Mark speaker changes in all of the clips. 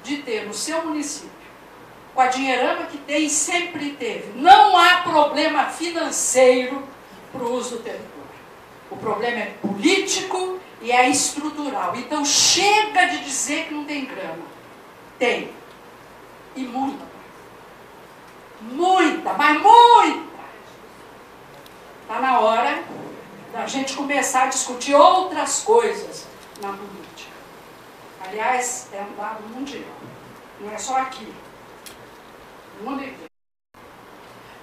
Speaker 1: de ter no seu município, com a dinheirama que tem e sempre teve, não há problema financeiro para o uso do território. O problema é político e é estrutural. Então chega de dizer que não tem grana. Tem. E muita. Muita, mas muita. Está na hora da gente começar a discutir outras coisas na política. Aliás, é um dado mundial. Não é só aqui. No mundo inteiro.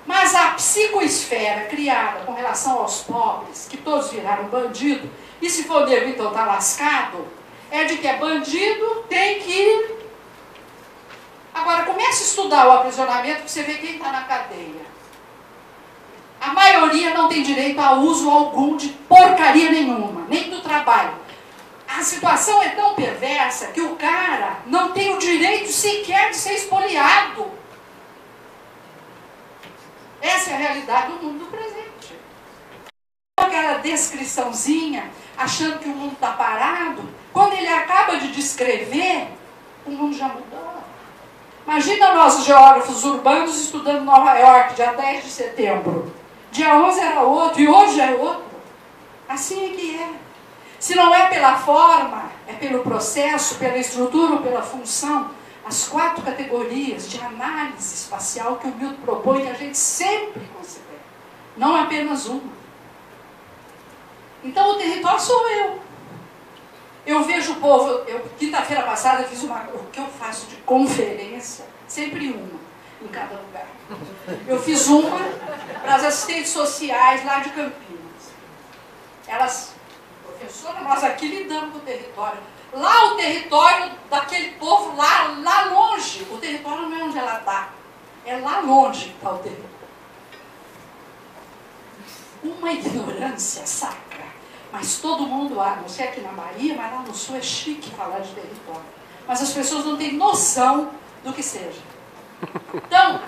Speaker 1: Mas a psicoesfera criada com relação aos pobres, que todos viraram bandido, e se for negro então está lascado, é de que é bandido, tem que ir. Agora comece a estudar o aprisionamento para você ver quem está na cadeia. A maioria não tem direito a uso algum de porcaria nenhuma, nem do trabalho. A situação é tão perversa que o cara não tem o direito sequer de ser espoliado. Essa é a realidade do mundo presente. Aquela descriçãozinha, achando que o mundo está parado, quando ele acaba de descrever, o mundo já mudou. Imagina nós, geógrafos urbanos, estudando Nova York, dia 10 de setembro. Dia 11 era outro, e hoje é outro. Assim é que é. Se não é pela forma, é pelo processo, pela estrutura ou pela função. As 4 categorias de análise espacial que o Milton propõe, que a gente sempre considera. Não apenas uma. Então o território sou eu. Eu vejo o povo, quinta-feira passada eu fiz o que eu faço de conferência, sempre uma, em cada lugar. Eu fiz uma para as assistentes sociais lá de Campinas. Elas, professora, nós aqui lidamos com o território. Lá o território daquele povo, lá longe, o território não é onde ela está, é lá longe que está o território. Uma ignorância sacra, mas todo mundo, não sei aqui na Bahia, mas lá no Sul é chique falar de território. Mas as pessoas não têm noção do que seja. Então,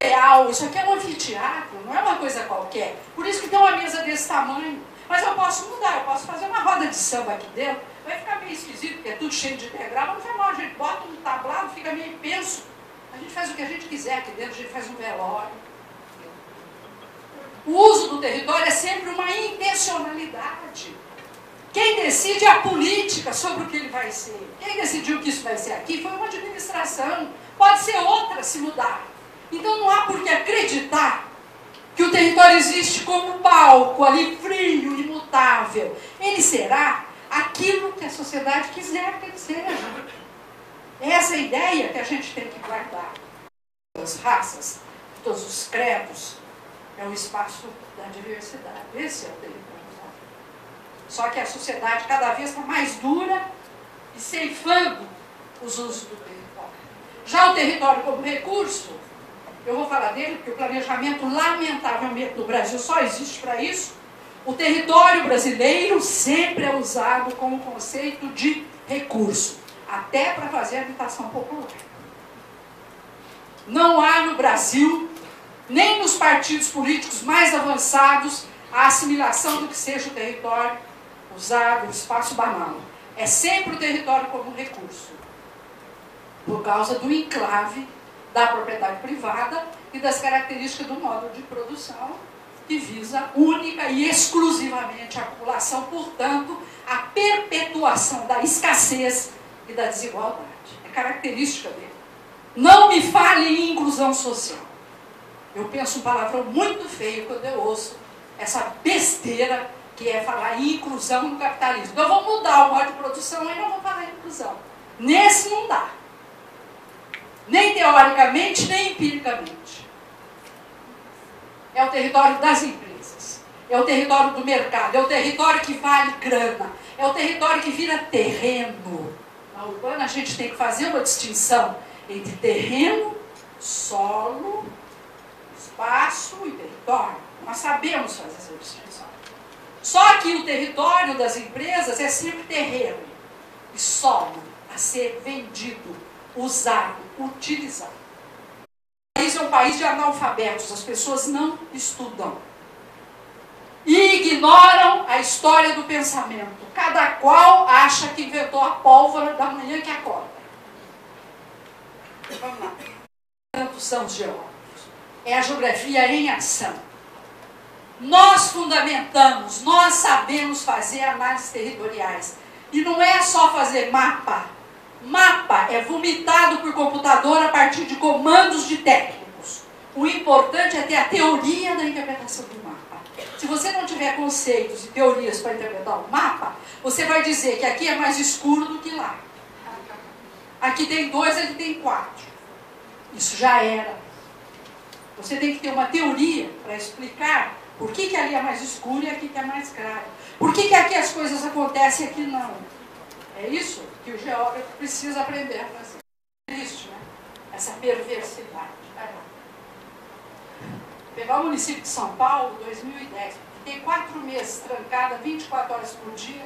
Speaker 1: real, isso aqui é um anfiteatro, não é uma coisa qualquer. Por isso que tem uma mesa desse tamanho. Mas eu posso mudar, eu posso fazer uma roda de samba aqui dentro. Vai ficar meio esquisito, porque é tudo cheio de degrau, mas não faz mal, a gente bota um tablado, fica meio penso. A gente faz o que a gente quiser aqui dentro, a gente faz um velório. O uso do território é sempre uma intencionalidade. Quem decide é a política sobre o que ele vai ser. Quem decidiu que isso vai ser aqui foi uma administração. Pode ser outra se mudar. Então não há por que acreditar que o território existe como palco ali frio, imutável. Ele será aquilo que a sociedade quiser que ele seja. Essa é a ideia que a gente tem que guardar. As raças, todos os credos, é o espaço da diversidade. Esse é o território. Só que a sociedade cada vez está mais dura e ceifando os usos do território. Já o território como recurso, eu vou falar dele porque o planejamento, lamentavelmente, no Brasil só existe para isso. O território brasileiro sempre é usado como conceito de recurso, até para fazer habitação popular. Não há no Brasil, nem nos partidos políticos mais avançados, a assimilação do que seja o território usado, o espaço banal. É sempre o território como recurso, por causa do enclave da propriedade privada e das características do modo de produção, que visa única e exclusivamente a acumulação, portanto, a perpetuação da escassez e da desigualdade. É característica dele. Não me fale em inclusão social. Eu penso um palavrão muito feio quando eu ouço essa besteira que é falar em inclusão no capitalismo. Então, eu vou mudar o modo de produção e não vou falar em inclusão. Nesse não dá. Nem teoricamente, nem empiricamente. É o território das empresas, é o território do mercado, é o território que vale grana, é o território que vira terreno. Na urbana a gente tem que fazer uma distinção entre terreno, solo, espaço e território. Nós sabemos fazer essa distinção. Só que o território das empresas é sempre terreno e solo a ser vendido, usado, utilizado. O país é um país de analfabetos, as pessoas não estudam. E ignoram a história do pensamento. Cada qual acha que inventou a pólvora da manhã que acorda. Vamos lá. Tantos são os geógrafos. É a geografia em ação. Nós fundamentamos, nós sabemos fazer análises territoriais. E não é só fazer mapa. Mapa é vomitado por computador a partir de comandos de técnicos. O importante é ter a teoria da interpretação do mapa. Se você não tiver conceitos e teorias para interpretar o mapa, você vai dizer que aqui é mais escuro do que lá. Aqui tem 2, aqui tem 4. Isso já era. Você tem que ter uma teoria para explicar por que ali é mais escuro e aqui que é mais claro. Por que aqui as coisas acontecem e aqui não. É isso que o geógrafo precisa aprender a fazer. Triste, né? Essa perversidade. Pegar o município de São Paulo, 2010, fiquei 4 meses trancada, 24 horas por dia,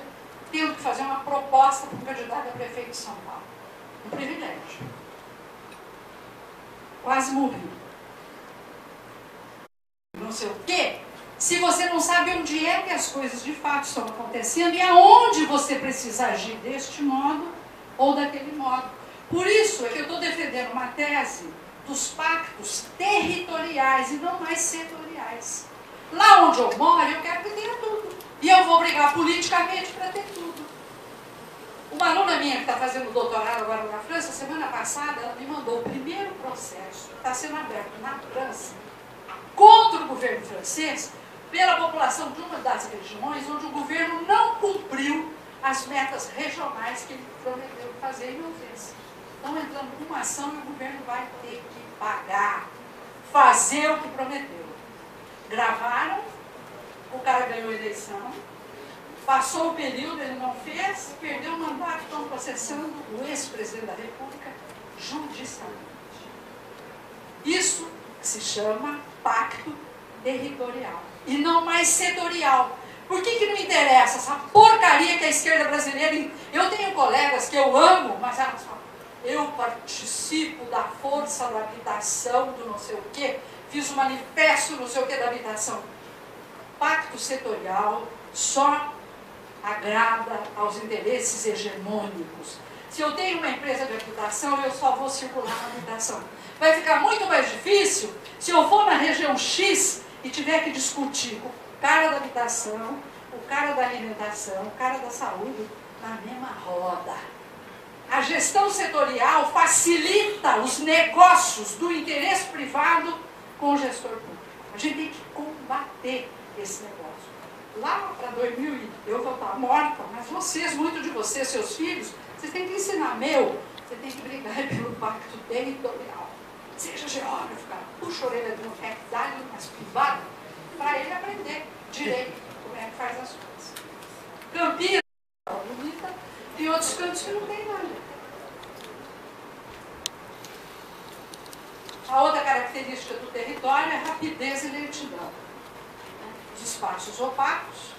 Speaker 1: tendo que fazer uma proposta para o candidato a prefeito de São Paulo. Um privilégio. Quase morri. Não sei o quê. Se você não sabe onde é que as coisas de fato estão acontecendo e aonde você precisa agir deste modo ou daquele modo. Por isso é que eu estou defendendo uma tese dos pactos territoriais e não mais setoriais. Lá onde eu moro, eu quero que tenha tudo. E eu vou brigar politicamente para ter tudo. Uma aluna minha que está fazendo doutorado agora na França, semana passada, ela me mandou o primeiro processo que está sendo aberto na França contra o governo francês pela população de uma das regiões onde o governo não cumpriu as metas regionais que ele prometeu fazer e não fez. Estão entrando com uma ação e o governo vai ter que pagar, fazer o que prometeu. Gravaram, o cara ganhou a eleição, passou o período, ele não fez, perdeu o mandato, estão processando o ex-presidente da República judicialmente. Isso se chama pacto territorial e não mais setorial. Por que não interessa essa porcaria que a esquerda brasileira... Eu tenho colegas que eu amo, mas elas falam, eu participo da força da habitação, do não sei o quê, fiz um manifesto não sei o quê da habitação. Pacto setorial só agrada aos interesses hegemônicos. Se eu tenho uma empresa de habitação, eu só vou circular na habitação. Vai ficar muito mais difícil se eu for na região X e tiver que discutir com o cara da habitação, o cara da alimentação, o cara da saúde, na mesma roda. A gestão setorial facilita os negócios do interesse privado com o gestor público. A gente tem que combater esse negócio. Lá para 2000, eu vou estar morta, mas vocês, muito de vocês, seus filhos, vocês têm que ensinar. Você tem que brigar pelo pacto territorial. Seja geógrafo, cara, puxa a orelha de um rec, dá-lhe umas privadas, para ele aprender direito como é que faz as coisas. Campinas é bonita, tem outros cantos que não tem nada. A outra característica do território é rapidez e lentidão. Os espaços opacos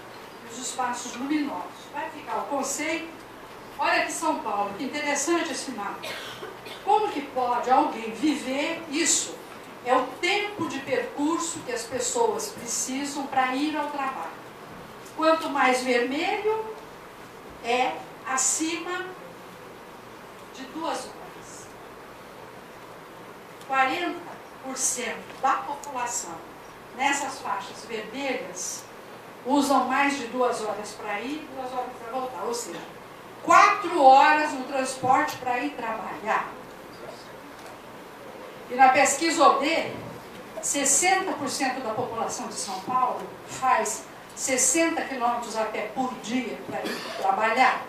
Speaker 1: e os espaços luminosos. Vai ficar o conceito. Olha aqui São Paulo, que interessante esse mapa. Como que pode alguém viver isso? É o tempo de percurso que as pessoas precisam para ir ao trabalho. Quanto mais vermelho, é acima de 2 horas. 40% da população nessas faixas vermelhas usam mais de 2 horas para ir e 2 horas para voltar. Ou seja, 4 horas no transporte para ir trabalhar. E na pesquisa OD, 60% da população de São Paulo faz 60 quilômetros a pé por dia para ir trabalhar.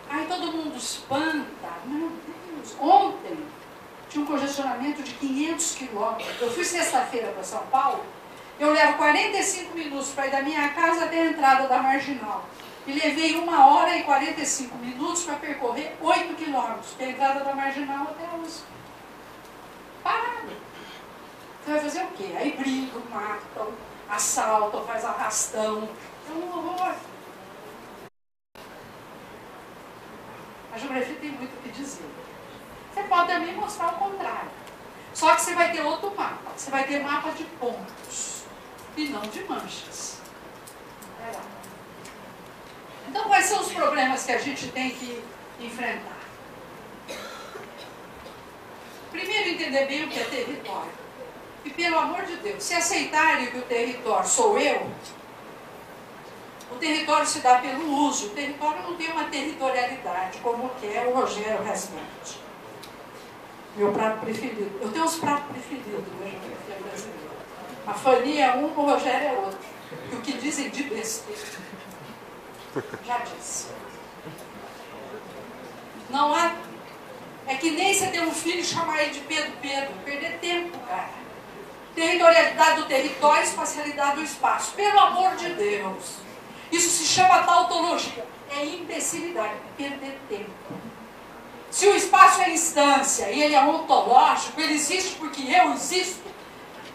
Speaker 1: Aí todo mundo espanta. Meu Deus, ontem tinha um congestionamento de 500 quilômetros. Eu fui sexta-feira para São Paulo, eu levo 45 minutos para ir da minha casa até a entrada da Marginal. E levei 1 hora e 45 minutos para percorrer 8 quilômetros, que é a entrada da Marginal até a USP. Parado. Você vai fazer o quê? Aí brigam, matam, assaltam, faz arrastão. É um horror. A geografia tem muito o que dizer. Você pode também mostrar o contrário. Só que você vai ter outro mapa. Você vai ter mapa de pontos e não de manchas. Então, quais são os problemas que a gente tem que enfrentar? primeiro entender bem o que é território. E pelo amor de Deus, se aceitarem que o território sou eu, o território se dá pelo uso. O território não tem uma territorialidade, como quer o Rogério Resmante. Meu prato preferido. Eu tenho uns pratos preferidos da geografia brasileira. A Fanny é um, o Rogério é outro. E o que dizem de besteira. Já disse. Não há... É que nem você ter um filho e chamar ele de Pedro Pedro. Perder tempo, cara. Territorialidade do território, espacialidade do espaço. Pelo amor de Deus. Isso se chama tautologia. É imbecilidade. Perder tempo. Se o espaço é instância e ele é ontológico, ele existe porque eu existo.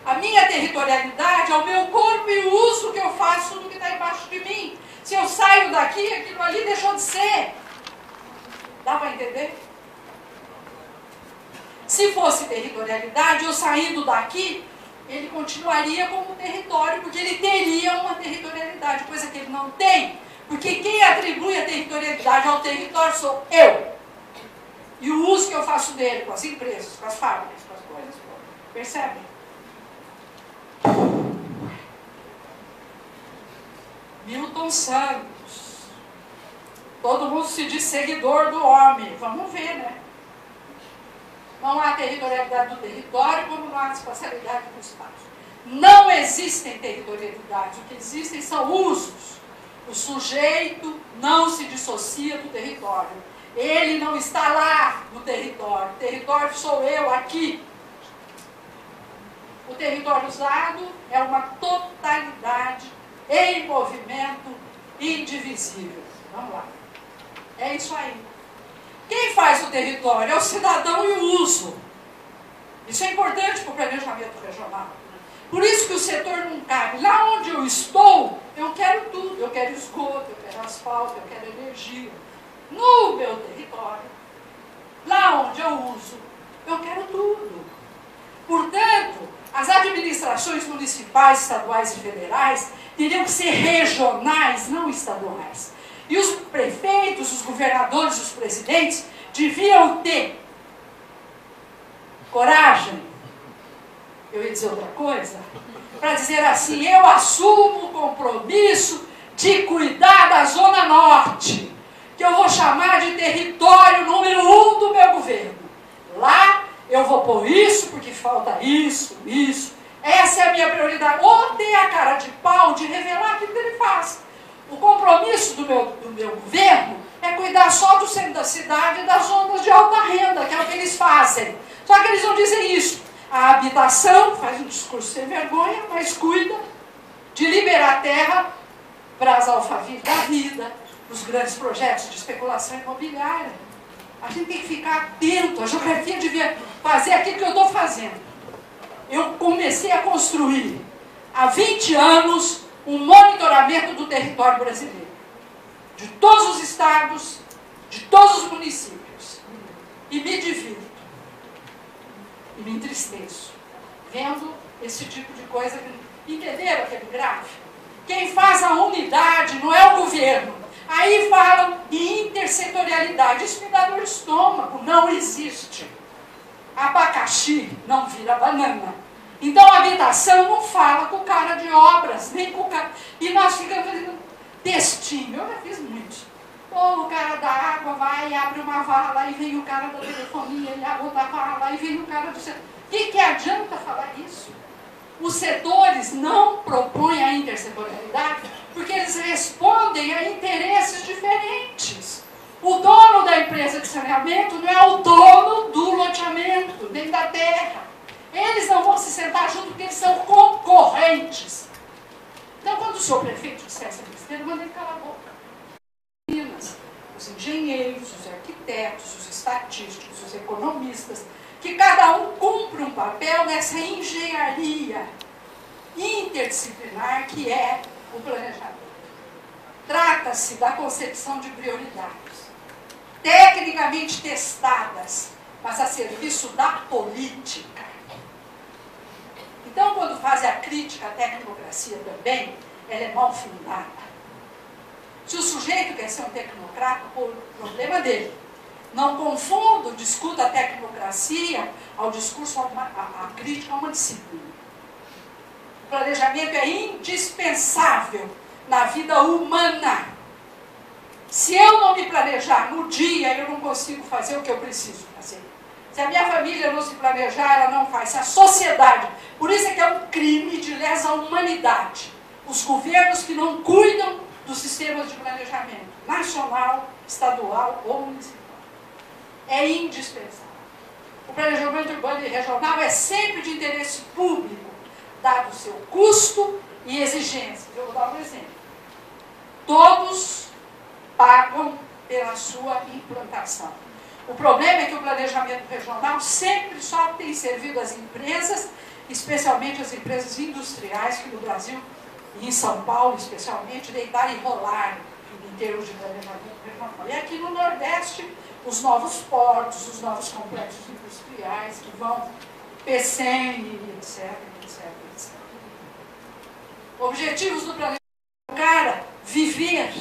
Speaker 1: A minha territorialidade é o meu corpo e o uso que eu faço do que está embaixo de mim. Se eu saio daqui, aquilo ali deixou de ser. Dá para entender? Se fosse territorialidade, eu saindo daqui, ele continuaria como território, porque ele teria uma territorialidade, coisa que ele não tem. Porque quem atribui a territorialidade ao território sou eu. E o uso que eu faço dele com as empresas, com as fábricas, com as coisas. Percebem? Milton Santos. Todo mundo se diz seguidor do homem. Vamos ver, né? Não há territorialidade do território, como não há espacialidade do espaço. Não existem territorialidades. O que existem são usos. O sujeito não se dissocia do território. Ele não está lá no território. O território sou eu aqui. O território usado é uma totalidade em movimento indivisível. Vamos lá. É isso aí. Quem faz o território é o cidadão e o uso. Isso é importante para o planejamento regional. Por isso que o setor não cabe. Lá onde eu estou, eu quero tudo. Eu quero esgoto, eu quero asfalto, eu quero energia. No meu território, lá onde eu uso, eu quero tudo. Portanto, as administrações municipais, estaduais e federais teriam que ser regionais, não estaduais. E os prefeitos, os governadores, os presidentes deviam ter coragem, eu ia dizer outra coisa, para dizer assim, eu assumo o compromisso de cuidar da Zona Norte, que eu vou chamar de território número 1 do meu governo. Lá eu vou pôr isso, porque falta isso, isso. Essa é a minha prioridade. Ou ter a cara de pau de revelar aquilo que ele faz. O compromisso do meu governo é cuidar só do centro da cidade e das zonas de alta renda, que é o que eles fazem. Só que eles não dizem isso. A habitação faz um discurso sem vergonha, mas cuida de liberar terra para as alfavias da vida, os grandes projetos de especulação imobiliária. A gente tem que ficar atento. A geografia devia fazer aquilo que eu estou fazendo. Eu comecei a construir, há 20 anos, um monitoramento do território brasileiro. De todos os estados, de todos os municípios. E me divirto. E me entristeço. Vendo esse tipo de coisa. Entenderam aquele gráfico? Quem faz a unidade não é o governo. Aí falam em intersetorialidade. Isso me dá dor de estômago. Não existe. Abacaxi não vira banana. Então a habitação não fala com o cara de obras, nem com o cara... E nós ficamos fazendo textinho. Eu já fiz muito. Ou o cara da água vai e abre uma vala, e vem o cara da telefonia, ele abre outra vala, e vem o cara do setor. O que adianta falar isso? Os setores não propõem a intersetorialidade porque eles respondem a interesses diferentes. O dono da empresa de saneamento não é o dono do loteamento, nem da terra. Eles não vão se sentar junto porque eles são concorrentes. Então, quando o senhor prefeito disser essa besteira, manda ele calar a boca. Os engenheiros, os arquitetos, os estatísticos, os economistas, que cada um cumpre um papel nessa engenharia interdisciplinar que é o planejamento. Trata-se da concepção de prioridades, tecnicamente testadas, mas a serviço da política. Então, quando fazem a crítica à tecnocracia também, ela é mal fundada. Se o sujeito quer ser um tecnocrata, o problema dele. Não confundo, discuta a tecnocracia ao discurso, a crítica a uma disciplina. O planejamento é indispensável na vida humana. Se eu não me planejar no dia, eu não consigo fazer o que eu preciso fazer. Se a minha família não se planejar, ela não faz. Se a sociedade... Por isso é que é um crime de lesa humanidade. Os governos que não cuidam dos sistemas de planejamento nacional, estadual ou municipal. É indispensável. O planejamento urbano e regional é sempre de interesse público, dado o seu custo e exigências. Eu vou dar um exemplo. Todos pagam pela sua implantação. O problema é que o planejamento regional sempre só tem servido às empresas, especialmente as empresas industriais, que no Brasil, e em São Paulo especialmente, deitaram e rolaram em termos de planejamento regional. E aqui no Nordeste, os novos portos, os novos complexos industriais que vão PCM, etc, etc, etc. Objetivos do planejamento, cara, viver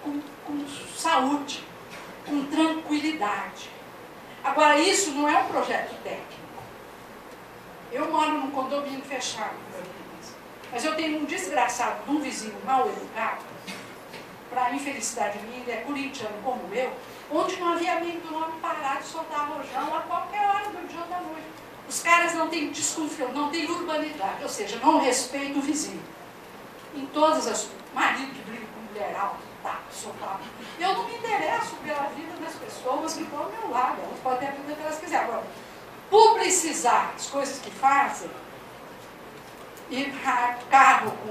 Speaker 1: com saúde, com tranquilidade. Agora, isso não é um projeto técnico. Eu moro num condomínio fechado, mas eu tenho um desgraçado de um vizinho mal educado, para infelicidade minha, ele é corintiano como eu, onde não havia amigo do nome parar de soltar rojão a qualquer hora do dia ou da noite. Os caras não têm desconfiança, não têm urbanidade, ou seja, não respeitam o vizinho. Em todas as... Marido que briga com mulher alta, tá, soltar. Eu não me interesso pela vida das pessoas que estão ao meu lado, elas podem ter a vida que elas quiserem. Agora, publicizar as coisas que fazem, ir carro com